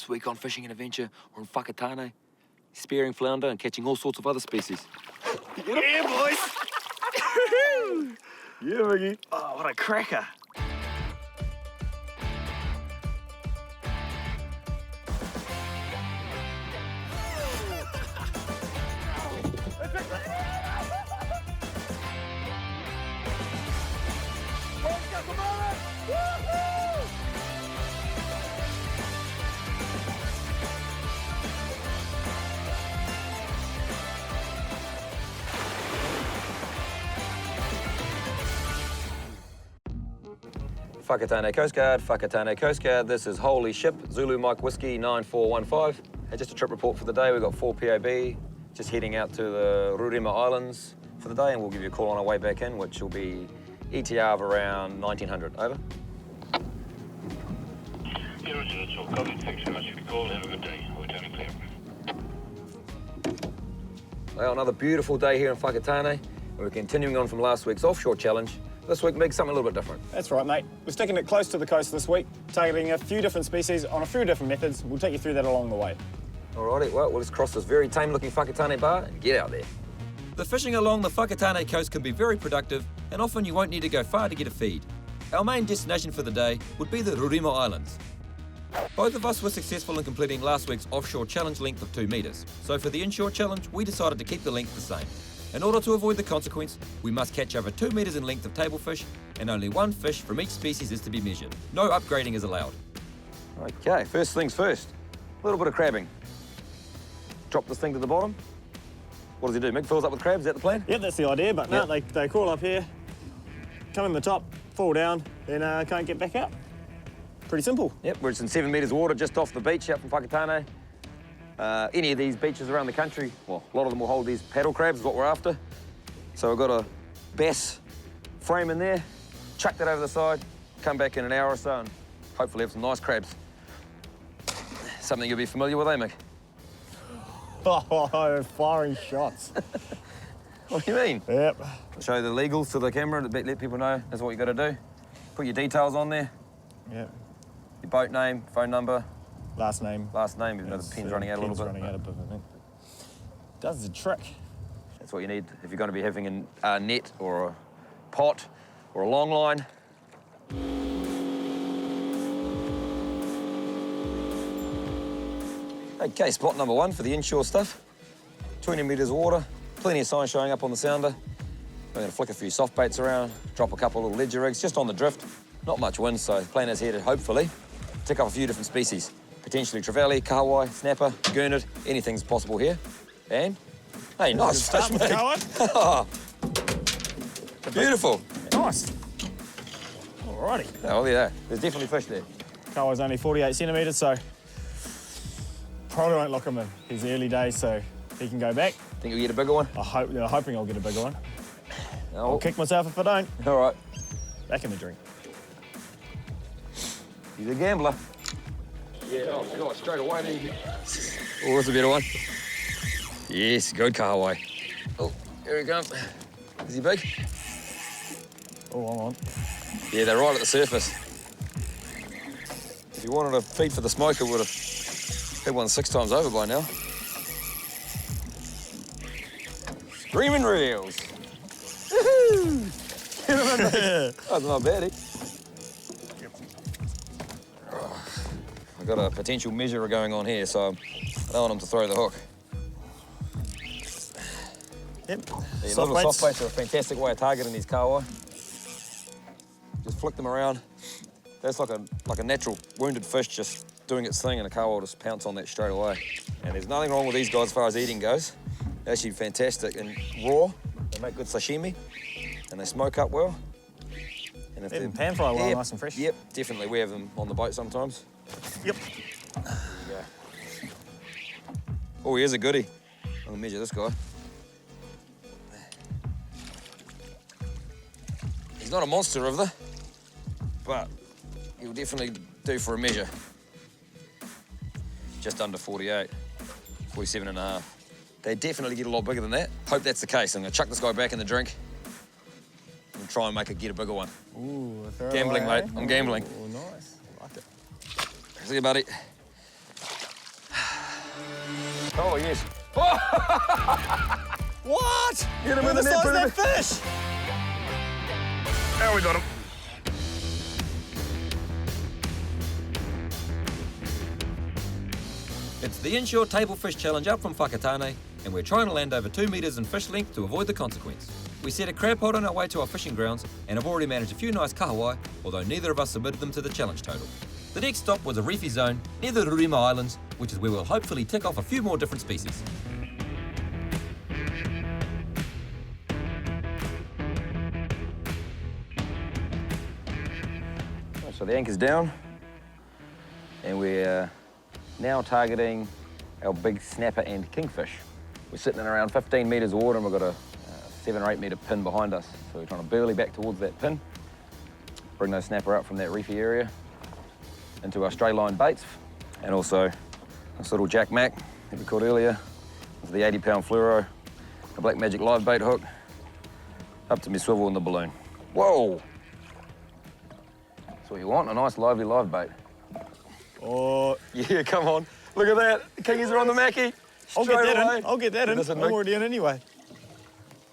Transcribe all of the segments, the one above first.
This week on Fishing and Adventure, we're in Whakatane, spearing flounder and catching all sorts of other species. Yeah, boys! Yeah, Miggy. Oh, what a cracker. Whakatane Coast Guard, Whakatane Coast Guard. This is Holy Ship, Zulu Mike Whiskey 9415. Hey, just a trip report for the day. We've got 4 POB, just heading out to the Rurima Islands for the day, and we'll give you a call on our way back in, which will be ETR of around 1900. Over. Yeah, Roger, that's all. Copy. Thanks very much for the call. Have a good day. We're turning clear. Well, another beautiful day here in Whakatane. We're continuing on from last week's offshore challenge. This week, Mig, something a little bit different. That's right, mate. We're sticking it close to the coast this week, targeting a few different species on a few different methods. We'll take you through that along the way. Alrighty, well, we'll just cross this very tame-looking Whakatane bar and get out there. The fishing along the Whakatane coast can be very productive, and often you won't need to go far to get a feed. Our main destination for the day would be the Rurima Islands. Both of us were successful in completing last week's offshore challenge length of 2 metres. So for the inshore challenge, we decided to keep the length the same. In order to avoid the consequence, we must catch over 2 metres in length of table fish, and only 1 fish from each species is to be measured. No upgrading is allowed. Okay, first things first. A little bit of crabbing. Drop this thing to the bottom. What does he do, Mig? Fills up with crabs, is that the plan? Yeah, that's the idea, but no, Yep. they crawl up here, come in the top, fall down, then can't get back out. Pretty simple. Yep, we're just in 7 metres water just off the beach out from Whakatane. Any of these beaches around the country, well, a lot of them will hold these paddle crabs, is what we're after. So we've got a bass frame in there, chuck that over the side, come back in an hour or so and hopefully have some nice crabs. Something you'll be familiar with, eh, Mick? Oh, firing shots. What do you mean? Yep. I'll show you the legals to the camera, let people know that's what you got to do. Put your details on there, Yep. your boat name, phone number, Last name. even though the pen's running out a little bit. Running out a bit, I think. Does the trick. That's what you need if you're going to be having a net or a pot or a long line. Okay, spot number 1 for the inshore stuff. 20 metres water, plenty of signs showing up on the sounder. We're going to flick a few soft baits around, drop a couple little ledger rigs just on the drift. Not much wind, so the plan is here to hopefully tick up a few different species. Potentially trevally, kahawai, snapper, gurnard, anything's possible here. And, hey, nice fish, Start with mate. kahawai. Beautiful. Nice. Alrighty. Oh, yeah, there's definitely fish there. Kahawai's only 48 centimetres, so probably won't lock him in. He's early days, so he can go back. Think you'll get a bigger one? I'm hoping I'll get a bigger one. Oh, I'll kick myself if I don't. all right. Back in the drink. He's a gambler. Yeah, oh, God, straight away. Oh, that's a better one. Yes, good kahawai. Oh, here he comes. Is he big? Oh, I'm on. Yeah, they're right at the surface. If you wanted a feed for the smoker, would have had one 6 times over by now. Screaming reels. Woohoo! Get him in there. That's not bad, eh? I've got a potential measurer going on here, so I don't want him to throw the hook. Yep. Yeah, little soft baits are a fantastic way of targeting these kahawai. Just flick them around. That's like a natural wounded fish just doing its thing, and a kahawai will just pounce on that straight away. And there's nothing wrong with these guys as far as eating goes. They're actually fantastic and raw. They make good sashimi, and they smoke up well. And if They can pan fry well, nice and fresh. Yep, definitely. We have them on the boat sometimes. Yep. There you go. Oh, here's a goodie. I'm gonna measure this guy. He's not a monster river, but he'll definitely do for a measure. Just under 48, 47 and a half. They definitely get a lot bigger than that. Hope that's the case. I'm gonna chuck this guy back in the drink and try and make it get a bigger one. Ooh, Gambling, mate. I'm gambling. Oh, nice. I like it. See you, buddy. Oh, yes. What? Get him Look in at the the net, size of that put him fish. Now we got him. It's the Inshore Table Fish Challenge up from Whakatane, and we're trying to land over 2 metres in fish length to avoid the consequence. We set a crab pot on our way to our fishing grounds and have already managed a few nice kahawai, although neither of us submitted them to the challenge total. The next stop was a reefy zone near the Rurima Islands, which is where we'll hopefully tick off a few more different species. So the anchor's down, and we're now targeting our big snapper and kingfish. We're sitting in around 15 metres of water, and we've got a 7 or 8 metre pin behind us. So we're trying to burley back towards that pin, bring those snapper up from that reefy area into our stray line baits, and also this little Jack Mac that we caught earlier with the 80-pound fluoro, a Black Magic live bait hook, up to me swivel in the balloon. Whoa! That's what you want, a nice lively live bait. Oh, Yeah, come on. Look at that. The kingies are on the Mackie. I'll get Straight that away. in. I'll get that in. Listen, I'm Mick. already in anyway.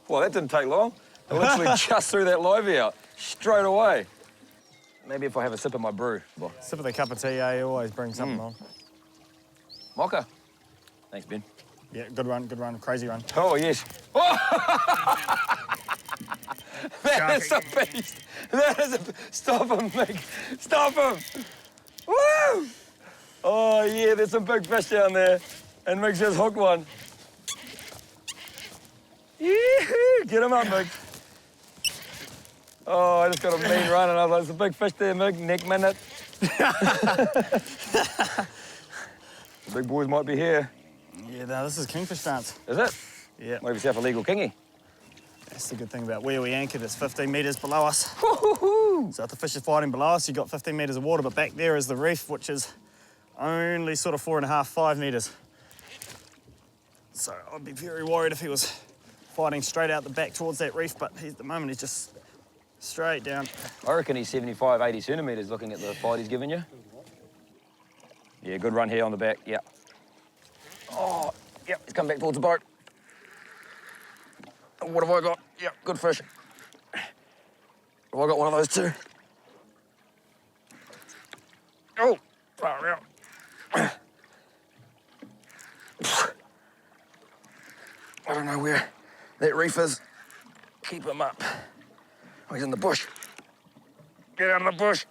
Well, that didn't take long. I literally just threw that livey out straight away. Maybe if I have a sip of my brew. Sip of the cup of tea, you always bring something on. Mocha. Thanks, Ben. Yeah, good run, crazy run. Oh, yes. That is a beast. That is a... Stop him, Mick. Stop him. Woo! Oh, yeah, there's some big fish down there. And Mick's just hooked one. Yee-hoo! Get him up, Mick. Oh, I just got a mean run, and I was like, there's a big fish there, Mick. Neck minute. The big boys might be here. Yeah, no, this is kingfish dance. Is it? Yeah, Maybe yourself a legal kingy. that's the good thing about where we anchored. It's 15 metres below us. So if the fish is fighting below us, you've got 15 metres of water, but back there is the reef, which is only sort of 4.5, 5 metres. So I'd be very worried if he was fighting straight out the back towards that reef, but at the moment he's just straight down. I reckon he's 75, 80 centimetres looking at the fight he's given you. Yeah, good run here on the back, yeah. Oh, yep, he's come back towards the boat. What have I got? Yep, good fish. Have I got one of those too? Oh, far out. I don't know where that reef is. Keep him up. Oh, he's in the bush. Get out of the bush.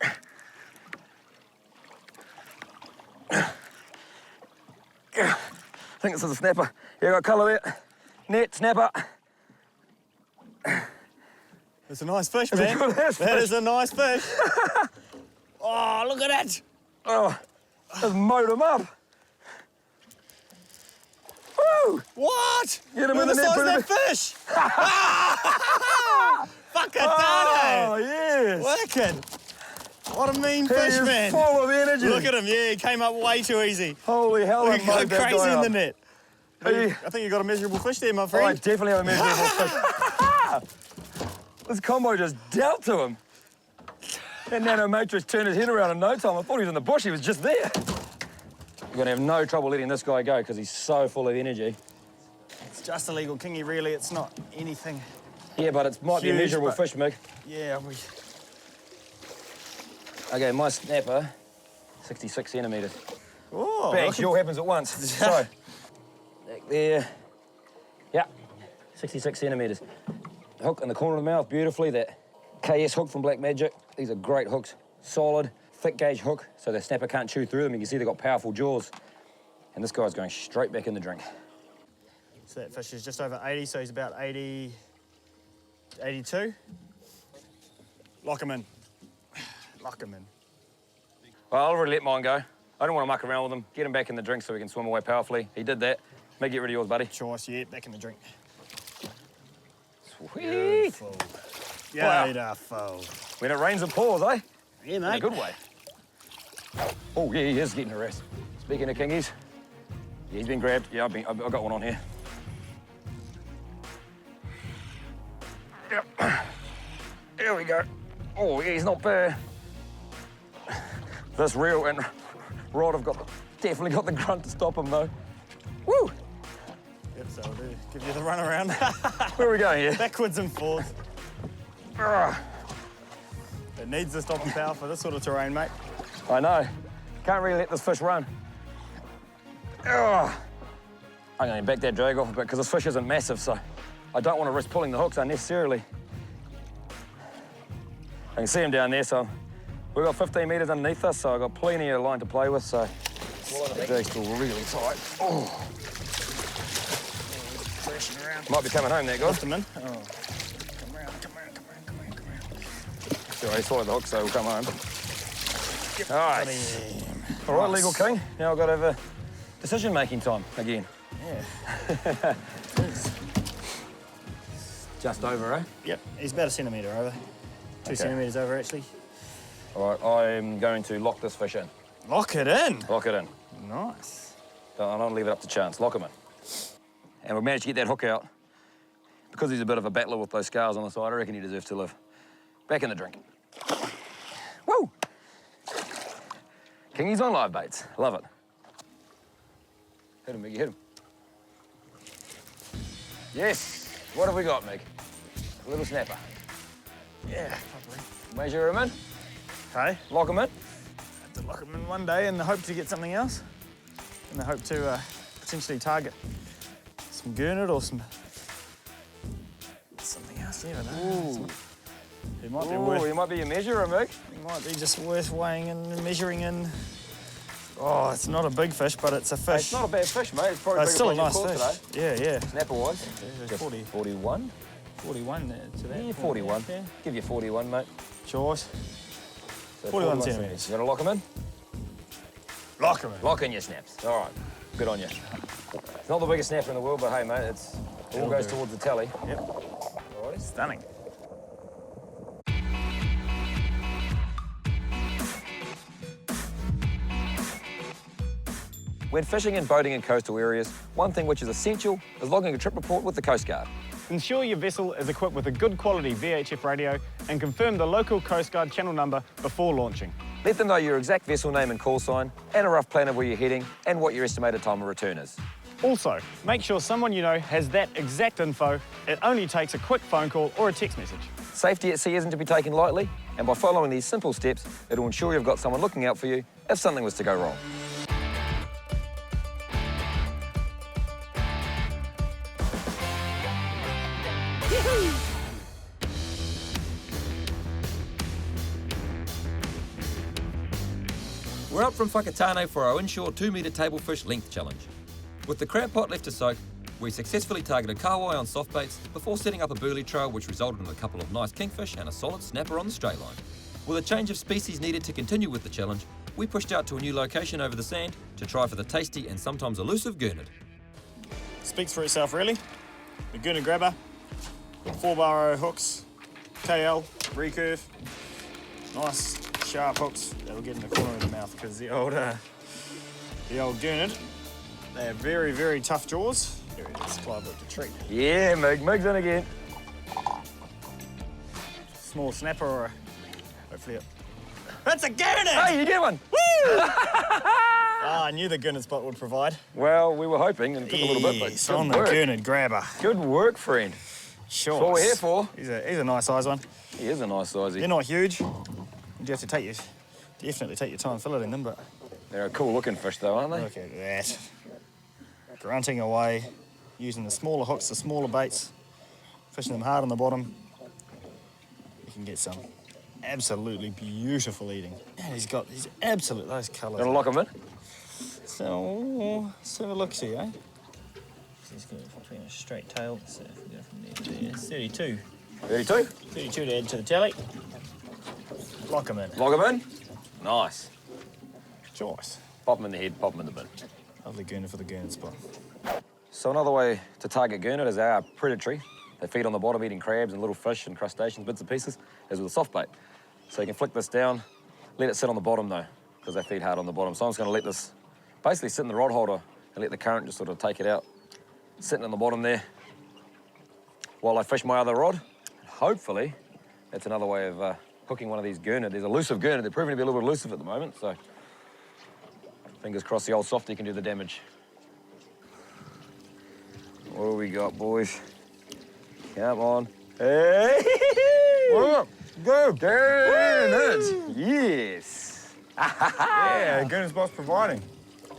I think this is a snapper. Yeah, got colour there. Net, snapper. It's a nice fish, It's a man. good ass That fish. is a nice fish. Oh, look at that. Oh, just mowed him up. Woo! What? Get him Look in at the the net, size put of him that fish. Whakatane. Oh, yes. Wicked. What a mean He fish, is man. full of energy. Look at him. Yeah, he came up way too easy. Holy hell, I Look, he mowed got that crazy guy in up. the net. Hey. I think you got a miserable fish there, my I friend. definitely have a miserable fish. This combo just dealt to him. That nanomatrix turned his head around in no time. I thought he was in the bush, he was just there. You're gonna have no trouble letting this guy go because he's so full of energy. It's just a legal kingy, really. It's not anything. Yeah, but it might be a Huge, miserable but- fish, Mick. Yeah, Okay, my snapper, 66 centimetres. Oh, Bang, look it all happens at once. So, back there. Yeah, 66 centimetres. Hook in the corner of the mouth, beautifully. That KS hook from Black Magic. These are great hooks. Solid, thick gauge hook, so the snapper can't chew through them. You can see they've got powerful jaws. And this guy's going straight back in the drink. So that fish is just over 80, so he's about 80, 82. Lock him in. Lock him in. Well, I'll already let mine go. I don't want to muck around with him. Get him back in the drink so we can swim away powerfully. He did that. Make get rid of yours, buddy. Choice, yeah, back in the drink. Sweet. Beautiful. Wow. Beautiful. When it rains, it pours, eh? Yeah, In a mate. good way. Oh, yeah, he is getting harassed. Speaking of kingies, yeah, he's been grabbed. Yeah, I've got one on here. Yep. Here we go. Oh, yeah, he's not bad. This reel and rod have definitely got the grunt to stop him, though. Woo! So I'll give you the run around. Where are we going here? Backwards and forwards. It needs the stopping power for this sort of terrain, mate. I know. Can't really let this fish run. I'm going to back that drag off a bit because this fish isn't massive, so I don't want to risk pulling the hooks unnecessarily. I can see him down there, so we've got 15 metres underneath us, so I've got plenty of line to play with, so the drag's still really tight. Oh. Might be coming home there, guys. Lift him in. Oh. Come around. Sure, he swallowed the hook, so we'll come home. Yep. All right. All right, Legal King. Now I've got to have a decision-making time again. Yeah. Just over, eh? Yep, he's about a centimetre over. 2 centimetres over, actually. All right, I'm going to lock this fish in. Lock it in. Lock it in. Nice. I don't leave it up to chance. Lock him in. And we've managed to get that hook out. Because he's a bit of a battler with those scars on the side, I reckon he deserves to live. Back in the drink. Woo! Kingies on live baits. Love it. Hit him, Miggy, hit him. Yes! What have we got, Mig? A little snapper. Yeah, probably. Measure him in. Okay. Lock him in. Have to lock him in one day in the hope to get something else. In the hope to potentially target some gurnard or something else. You never know. Ooh. It might be Ooh, he might be your measurer, Mig. It might be just worth weighing and measuring in. Oh, it's not a big fish, but it's a fish. It's not a bad fish, mate. It's probably It's still a nice caught fish. today. Yeah. Snapper-wise. Yeah, 40. 41? 41 to that. Yeah, 41. Yeah. Give you 41, mate. Choice. So 41 centimetres. You gonna lock him in? Lock him in. Lock in your snaps. All right. Good on you. It's not the biggest snapper in the world, but hey, mate, it all goes towards the tally. Yep. Alrighty. Stunning. When fishing and boating in coastal areas, one thing which is essential is logging a trip report with the Coast Guard. Ensure your vessel is equipped with a good quality VHF radio and confirm the local Coast Guard channel number before launching. Let them know your exact vessel name and call sign, and a rough plan of where you're heading, and what your estimated time of return is. Also, make sure someone you know has that exact info. It only takes a quick phone call or a text message. Safety at sea isn't to be taken lightly, and by following these simple steps, it'll ensure you've got someone looking out for you if something was to go wrong. We're up from Whakatane for our inshore 2-metre table fish length challenge. With the crab pot left to soak, we successfully targeted kahawai on soft baits before setting up a burley trail which resulted in a couple of nice kingfish and a solid snapper on the straight line. With a change of species needed to continue with the challenge, we pushed out to a new location over the sand to try for the tasty and sometimes elusive gurnard. Speaks for itself, really. The gurnard grabber, 4-bar hooks, KL, recurve, nice sharp hooks that'll get in the corner of the mouth because the old gurnard, they have very, very tough jaws. Here it is, Clive looked a treat. Yeah, Mig's in again. Small snapper or hopefully that's a gurnard! Hey, you get one! Woo! I knew the gurnard spot would provide. Well, we were hoping, and it took a little bit, but Yes, good on the work. gurnard grabber. Good work, friend. Sure. That's what we're here for. He's a nice size one. He is a nice sizey. They're not huge. You have to definitely take your time filleting them, but They're a cool looking fish though, aren't they? look at that. Grunting away, using the smaller hooks, the smaller baits, fishing them hard on the bottom. You can get some absolutely beautiful eating. And he's absolute, those colours. Gonna lock them in? So, let's have a look see, eh? He's got between a straight tail, so if we go from there to there, 32. 32? 32 to add to the tally. Lock him in. Lock them in? Nice. Choice. Pop them in the head, pop them in the bin. Lovely gurnard for the gurnard spot. So another way to target gurnard is they are predatory. They feed on the bottom eating crabs and little fish and crustaceans, bits and pieces, as with a soft bait. So you can flick this down, let it sit on the bottom though, because they feed hard on the bottom. So I'm just gonna let this basically sit in the rod holder and let the current just sort of take it out, sitting on the bottom there while I fish my other rod. Hopefully, that's another way of hooking one of these gurnard. There's elusive gurnard. They're proving to be a little bit elusive at the moment, so fingers crossed the old softy can do the damage. What do we got, boys? Come on. Hey! Go! Turn it! Yes! Yeah, Gooners Boss providing.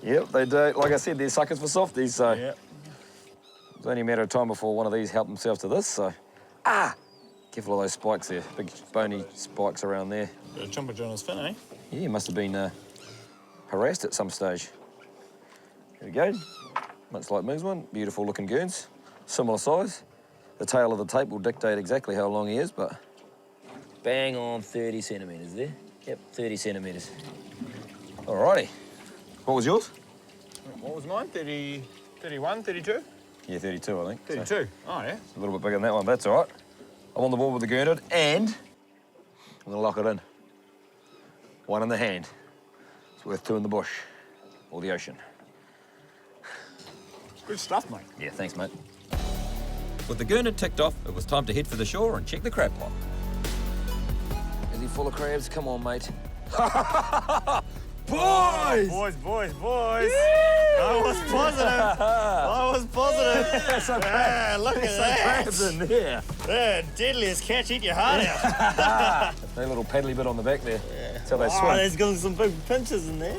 Yep, they do. Like I said, they're suckers for softies, so Yeah. it's only a matter of time before one of these help themselves to this, so. Careful of those spikes there. Big bony spikes around there. Bit of chumpage on his fin, eh? Yeah, he must have been harassed at some stage. There we go. Much like Mig's one. Beautiful looking goons. Similar size. The tail of the tape will dictate exactly how long he is, but bang on 30 centimetres there. Yep, 30 centimetres. Alrighty. What was yours? What was mine? 30, 31, 32? Yeah, 32, I think. 32. So Oh, yeah. it's a little bit bigger than that one, but that's all right. I'm on the ball with the gurnard, and I'm gonna lock it in. One in the hand. It's worth two in the bush or the ocean. Good stuff, mate. Yeah, thanks, mate. With the gurnard ticked off, it was time to head for the shore and check the crab pot. Is he full of crabs? Come on, mate. Boys! Boys. I was positive. Some Yeah, look at that. crabs in there. Yeah, deadliest catch, eat your heart out. That little paddly bit on the back there. That's how they Oh, swim. there's got some big pinches in there.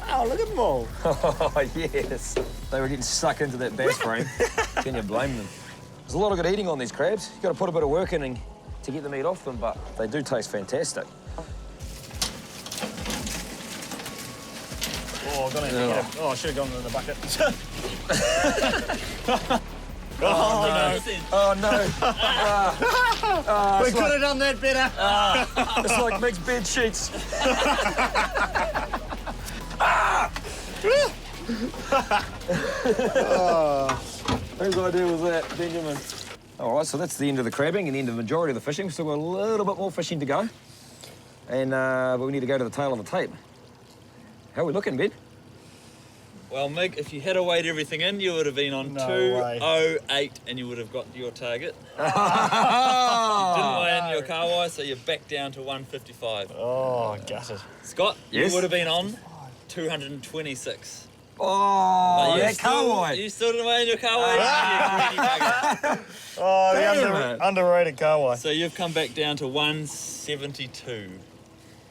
Oh, look at them all. Oh, yes. They were getting stuck into that bass frame. Can you blame them? There's a lot of good eating on these crabs. You've got to put a bit of work in to get the meat off them, but they do taste fantastic. Oh, got it. Oh, I should have gone in the bucket. Oh, no. We could have done that better. It's like mixed bed sheets. Whose idea was that, Benjamin? All right, so that's the end of the crabbing and the end of the majority of the fishing. We've still got a little bit more fishing to go. And but we need to go to the tail of the tape. How are we looking, Ben? Well, Mig, if you had weighed everything in, you would have been on No 208 and you would have got your target. You didn't weigh in your kawai, so you're back down to 155. Oh, gutted. Scott, Yes? you would have been on 226. Oh, But that kawai. You still didn't weigh in your kawai? Yeah, greedy bugger. Oh, Damn it. underrated kawai. So you've come back down to 172.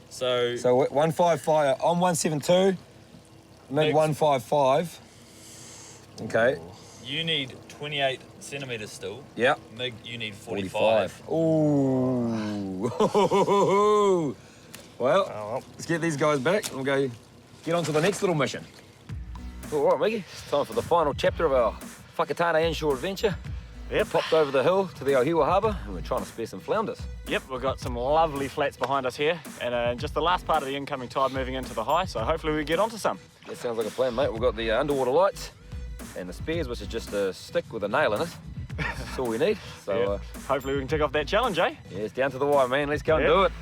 So So 155, I'm 172, Mig Mig. 155. Okay, you need 28 centimetres still. yep. Mig, you need 45. Ooh. Well, well. let's get these guys back and we'll go get on to the next little mission. All right, Miggy, it's time for the final chapter of our Whakatane Inshore adventure. Yep. Popped over the hill to the Ohiwa Harbour and we're trying to spare some flounders. Yep, we've got some lovely flats behind us here, and just the last part of the incoming tide moving into the high, so hopefully we get onto some. That sounds like a plan, mate. We've got the underwater lights and the spears, which is just a stick with a nail in it. That's all we need. So, Hopefully we can tick off that challenge, eh? yeah, it's down to the wire, man. Let's go and Yep. do it.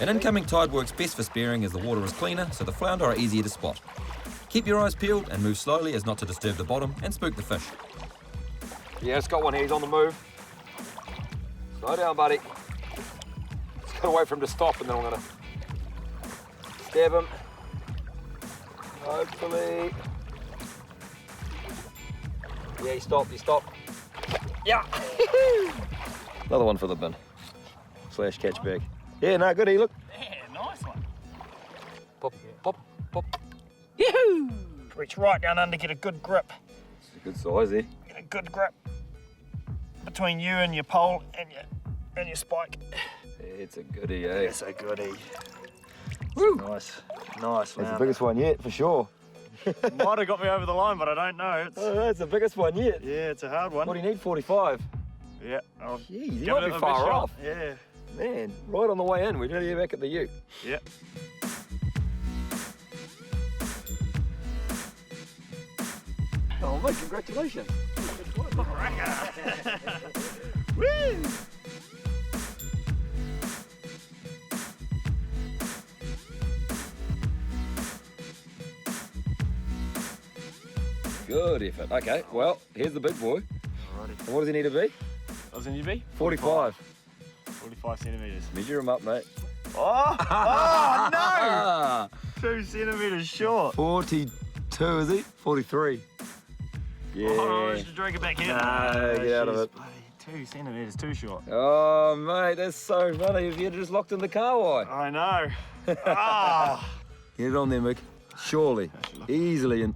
An incoming tide works best for spearing as the water is cleaner, so the flounder are easier to spot. Keep your eyes peeled and move slowly as not to disturb the bottom and spook the fish. Yeah, it's got one here. He's on the move. Slow down, buddy. Just gotta wait for him to stop and then I'm gonna stab him. Hopefully. Yeah, he stopped, Yeah! Another one for the bin. / catch bag. Yeah, no, goodie, look. Yeah, nice one. Pop, pop, pop. Yahoo! Reach right down under, get a good grip. It's a good size, eh? Get a good grip between you and your pole and your spike. It's a goodie, eh? It's a goodie. Woo! Nice That's the flounder. biggest one yet, for sure. Might have got me over the line, but I don't know. It's, Oh, that's the biggest one yet. yeah, it's a hard one. What do you need, 45? Yeah. I'll Jeez, you give might it be a far big shot. off. Yeah. Man, right on the way in. We're nearly back at the ute. Yeah. Oh, mate, congratulations. Woo! Good effort. Okay, well, here's the big boy. Alrighty. And what does he need to be? What was in you be? 45. 45 centimetres. Measure him up, mate. Oh! Oh, no! Ah, 2 centimetres short. 42, is he? 43. Yeah. Oh, just drag it back here. No, get out of it. Bloody 2 centimetres too short. Oh, mate, that's so funny. If you had just locked in the car wire. I know. Ah. Get it on there, Mick. Surely. Easily. And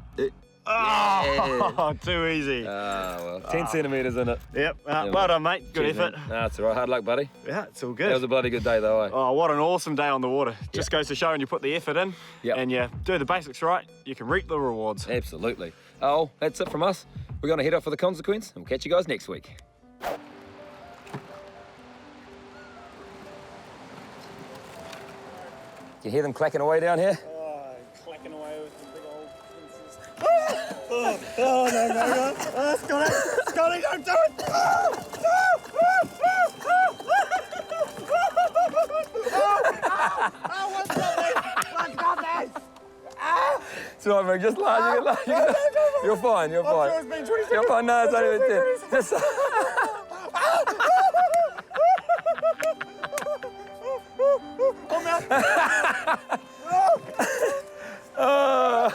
Oh, too easy. well, 10 centimetres in it. Yep. Yeah, Well mate. done, mate. Good Cheers, effort. mate. Nah, it's all right. Hard luck, buddy. Yeah, it's all That was good. a bloody good day, though, eh? Oh, what an awesome day on the water. Just goes to show when you put the effort in and you do the basics right, you can reap the rewards. Absolutely. Oh, that's it from us. We're going to head off for the consequence, and we'll catch you guys next week. Can you hear them clacking away down here? Oh, clacking away with the big old pincers. Oh, no. Scotty! Scotty, don't do it! What's got this? It's all right, Mick. Just laugh. You're fine. You're fine. It's been 20 You're fine. No, it's only been 10. Just... Oh,